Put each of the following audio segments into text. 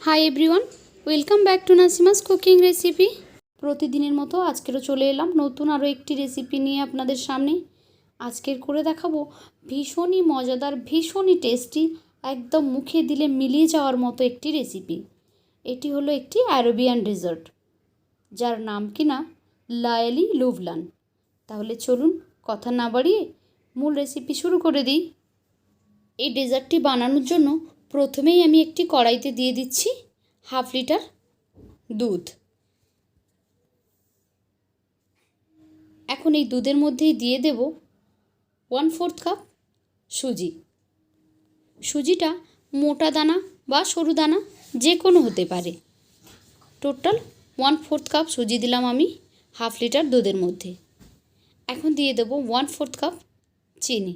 Hi everyone, welcome back to Nasima's cooking recipe. প্রতিদিনের মতো আজকেরও চলে এলাম নতুন আরও একটি রেসিপি নিয়ে আপনাদের সামনে। আজকের করে দেখাবো ভীষণই মজাদার, ভীষণই টেস্টি, একদম মুখে দিলে মিলিয়ে যাওয়ার মতো একটি রেসিপি। এটি হলো একটি আরবিয়ান ডেজার্ট, যার নাম কিনা লায়ালি লুভলান। তাহলে চলুন কথা না বাড়িয়ে মূল রেসিপি শুরু করে দিই। এই ডেজার্টটি বানানোর জন্য প্রথমেই আমি একটি কড়াইতে দিয়ে দিচ্ছি 1/2 লিটার দুধ। এখন এই দুধের মধ্যেই দিয়ে দেব 1/4 কাপ সুজি। সুজিটা মোটা দানা বা সরু দানা যে কোনো হতে পারে। টোটাল 1/4 কাপ সুজি দিলাম আমি 1/2 লিটার দুধের মধ্যে। এখন দিয়ে দেব 1/4 কাপ চিনি।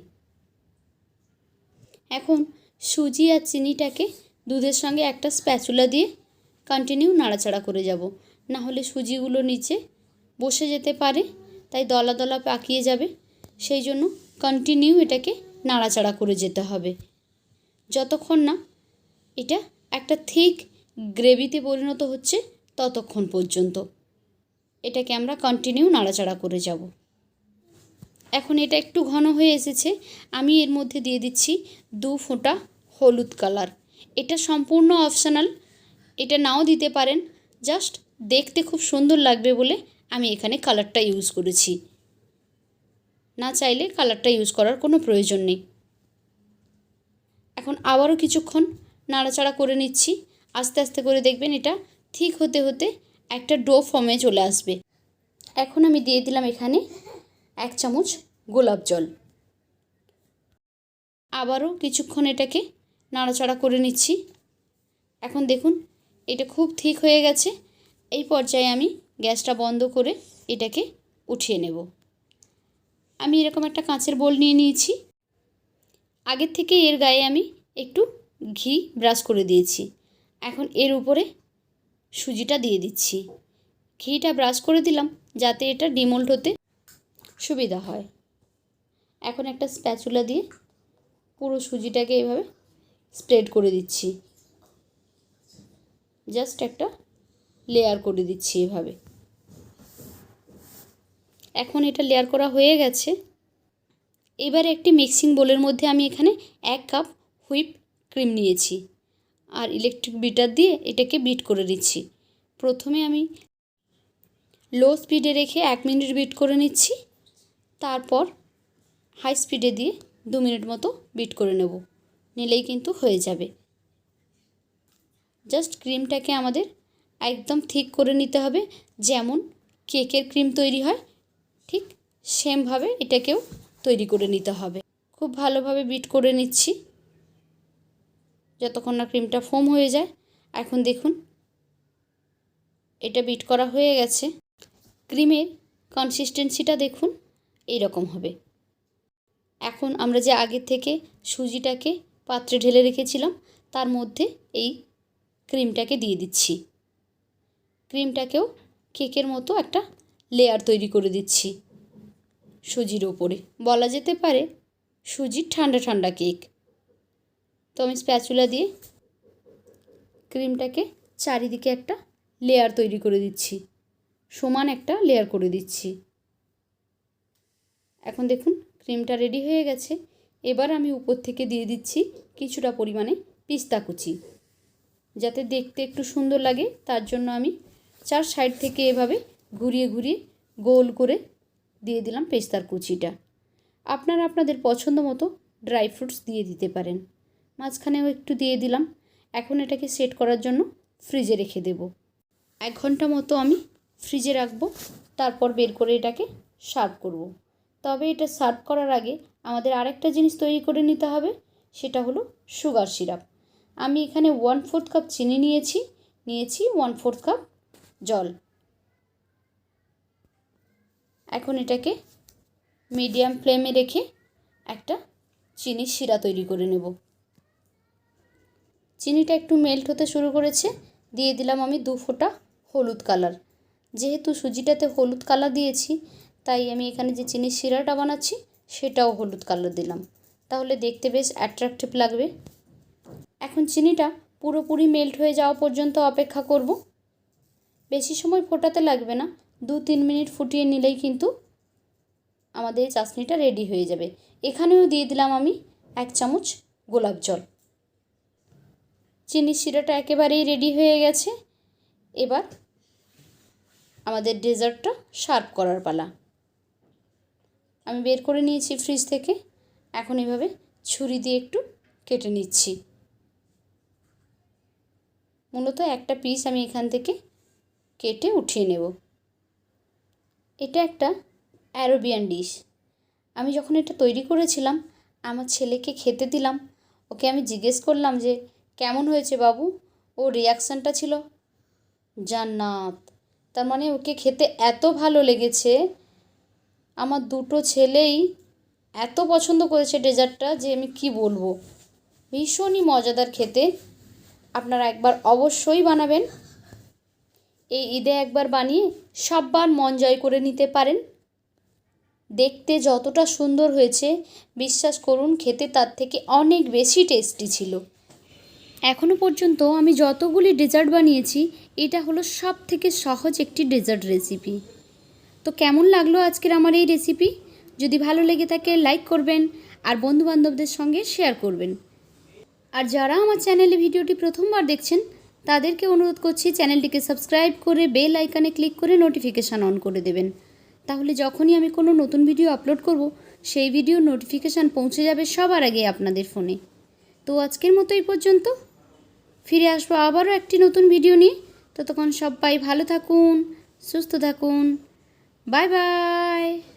এখন সুজি আর চিনিটাকে দুধের সঙ্গে একটা স্প্যাচুলা দিয়ে কন্টিনিউ নাড়াচাড়া করে যাব, না হলে সুজিগুলো নিচে বসে যেতে পারে, তাই দলা দলা পাকিয়ে যাবে। সেই জন্য কন্টিনিউ এটাকে নাড়াচাড়া করে যেতে হবে যতক্ষণ না এটা একটা থিক গ্রেভিতে পরিণত হচ্ছে, ততক্ষণ পর্যন্ত এটাকে আমরা কন্টিনিউ নাড়াচাড়া করে যাব। এখন এটা একটু ঘন হয়ে এসেছে, আমি এর মধ্যে দিয়ে দিচ্ছি 2 ফোঁটা হলুদ কালার। এটা সম্পূর্ণ অপশনাল, এটা নাও দিতে পারেন, জাস্ট দেখতে খুব সুন্দর লাগবে বলে আমি এখানে কালারটা ইউজ করেছি। না চাইলে কালারটা ইউজ করার কোনো প্রয়োজন নেই। এখন আবারও কিছুক্ষণ নাড়াচাড়া করে নিচ্ছি। আস্তে আস্তে করে দেখবেন এটা ঠিক হতে হতে একটা ডো ফর্মে চলে আসবে। এখন আমি দিয়ে দিলাম এখানে 1 চামচ গোলাপ জল। আবারও কিছুক্ষণ এটাকে নাড়াচাড়া করে নিচ্ছি। এখন দেখুন এটা খুব ঠিক হয়ে গেছে। এই পর্যায়ে আমি গ্যাসটা বন্ধ করে এটাকে উঠিয়ে নেব। আমি এরকম একটা কাঁচের বোল নিয়ে নিয়েছি। আগের থেকে এর গায়ে আমি একটু ঘি ব্রাশ করে দিয়েছি। এখন এর উপরে সুজিটা দিয়ে দিচ্ছি। ঘিটা ব্রাশ করে দিলাম যাতে এটা ডিমোল্ড হতে সুবিধা হয়। এখন একটা স্প্যাচুলা দিয়ে পুরো সুজিটাকে এভাবে স্প্রেড করে দিচ্ছি, জাস্ট একটা লেয়ার করে দিচ্ছি এভাবে। এখন এটা লেয়ার করা হয়ে গেছে। এবারে একটি মিক্সিং বোলের মধ্যে আমি এখানে 1 কাপ হুইপ ক্রিম নিয়েছি আর ইলেকট্রিক বিটার দিয়ে এটাকে বিট করে দিচ্ছি। প্রথমে আমি লো স্পিডে রেখে 1 মিনিট বিট করে নিচ্ছি, তারপর হাই স্পিডে দিয়ে 2 মিনিট মতো বিট করে নেব, নিলেই কিন্তু হয়ে যাবে। জাস্ট ক্রিমটাকে আমাদের একদম ঠিক করে নিতে হবে, যেমন কেকের ক্রিম তৈরি হয় ঠিক সেমভাবে এটাকেও তৈরি করে নিতে হবে। খুব ভালোভাবে বিট করে নিচ্ছি যতক্ষণ না ক্রিমটা ফোম হয়ে যায়। এখন দেখুন এটা বিট করা হয়ে গেছে। ক্রিমের কনসিস্টেন্সিটা দেখুন এই রকম হবে। এখন আমরা যে আগে থেকে সুজিটাকে পাত্রে ঢেলে রেখেছিলাম তার মধ্যে এই ক্রিমটাকে দিয়ে দিচ্ছি। ক্রিমটাকেও কেকের মতো একটা লেয়ার তৈরি করে দিচ্ছি সুজির ওপরে। বলা যেতে পারে সুজির ঠান্ডা ঠান্ডা কেক। তো আমি স্প্যাচুলা দিয়ে ক্রিমটাকে চারিদিকে একটা লেয়ার তৈরি করে দিচ্ছি, সমান একটা লেয়ার করে দিচ্ছি। এখন দেখুন ক্রিমটা রেডি হয়ে গেছে। এবার আমি উপর থেকে দিয়ে দিচ্ছি কিছুটা পরিমাণে পিস্তা কুচি, যাতে দেখতে একটু সুন্দর লাগে। তার জন্য আমি 4 সাইড থেকে এভাবে ঘুরিয়ে ঘুরিয়ে গোল করে দিয়ে দিলাম পেস্তার কুচিটা। আপনারা আপনাদের পছন্দ মতো ড্রাই ফ্রুটস দিয়ে দিতে পারেন। মাঝখানেও একটু দিয়ে দিলাম। এখন এটাকে সেট করার জন্য ফ্রিজে রেখে দেব। 1 ঘন্টা মতো আমি ফ্রিজে রাখবো, তারপর বের করে এটাকে সার্ভ করব। তবে এটা সার্ভ করার আগে আমাদের আরেকটা জিনিস তৈরি করে নিতে হবে, সেটা হলো সুগার সিরাপ। আমি এখানে 1/4 কাপ চিনি নিয়েছি 1/4 কাপ জল। এখন এটাকে মিডিয়াম ফ্লেমে রেখে একটা চিনির শিরা তৈরি করে নেব। চিনিটা একটু মেল্ট হতে শুরু করেছে, দিয়ে দিলাম আমি 2 ফোঁটা হলুদ কালার। যেহেতু সুজিটাতে হলুদ কালার দিয়েছি, তাই আমি এখানে যে চিনির শিরাটা বানাচ্ছি সেটাও হলুদ কালার দিলাম, তাহলে দেখতে বেশ অ্যাট্রাকটিভ লাগবে। এখন চিনিটা পুরোপুরি মেল্ট হয়ে যাওয়া পর্যন্ত অপেক্ষা করব। বেশি সময় ফোটাতে লাগবে না, 2-3 মিনিট ফুটিয়ে নিলেই কিন্তু আমাদের এই চাশনিটা রেডি হয়ে যাবে। এখানেও দিয়ে দিলাম আমি 1 চামচ গোলাপ জল। চিনির শিরাটা একেবারেই রেডি হয়ে গেছে। এবার আমাদের ডেজার্টটা সার্ভ করার পালা। আমি বের করে নিয়েছি ফ্রিজ থেকে। এখন এভাবে ছুরি দিয়ে একটু কেটে নিচ্ছি। মূলত একটা পিস আমি এখান থেকে কেটে উঠিয়ে নেব। এটা একটা অ্যারাবিয়ান ডিশ। আমি যখন এটা তৈরি করেছিলাম, আমার ছেলেকে খেতে দিলাম। ওকে আমি জিজ্ঞেস করলাম যে কেমন হয়েছে বাবু। ওর রিয়াকশানটা ছিল জান্নাত। তার মানে ওকে খেতে এত ভালো লেগেছে। আমার দুটো ছেলেই এত পছন্দ করেছে ডেজার্টটা যে আমি কি বলবো। ভীষণই মজাদার খেতে। আপনারা একবার অবশ্যই বানাবেন। এই ঈদে একবার বানিয়ে সববার মন জয় করে নিতে পারেন। দেখতে যতটা সুন্দর হয়েছে, বিশ্বাস করুন খেতে তার থেকে অনেক বেশি টেস্টি ছিল। এখনও পর্যন্ত আমি যতগুলি ডেজার্ট বানিয়েছি, এটা হলো সব থেকে সহজ একটি ডেজার্ট রেসিপি। তো কেমন লাগলো আজকের আমার এই রেসিপি? যদি ভালো লেগে থাকে লাইক করবেন আর বন্ধুবান্ধবদের সঙ্গে শেয়ার করবেন। আর যারা আমার চ্যানেলে ভিডিওটি প্রথমবার দেখছেন, তাদেরকে অনুরোধ করছি চ্যানেলটিকে সাবস্ক্রাইব করে বেল আইকনে ক্লিক করে নোটিফিকেশান অন করে দেবেন। তাহলে যখনই আমি কোনো নতুন ভিডিও আপলোড করব, সেই ভিডিওর নোটিফিকেশান পৌঁছে যাবে সবার আগে আপনাদের ফোনে। তো আজকের মতো এই পর্যন্ত। ফিরে আসবো আবারও একটি নতুন ভিডিও নিয়ে। ততক্ষণ সবাই ভালো থাকুন, সুস্থ থাকুন। Bye bye.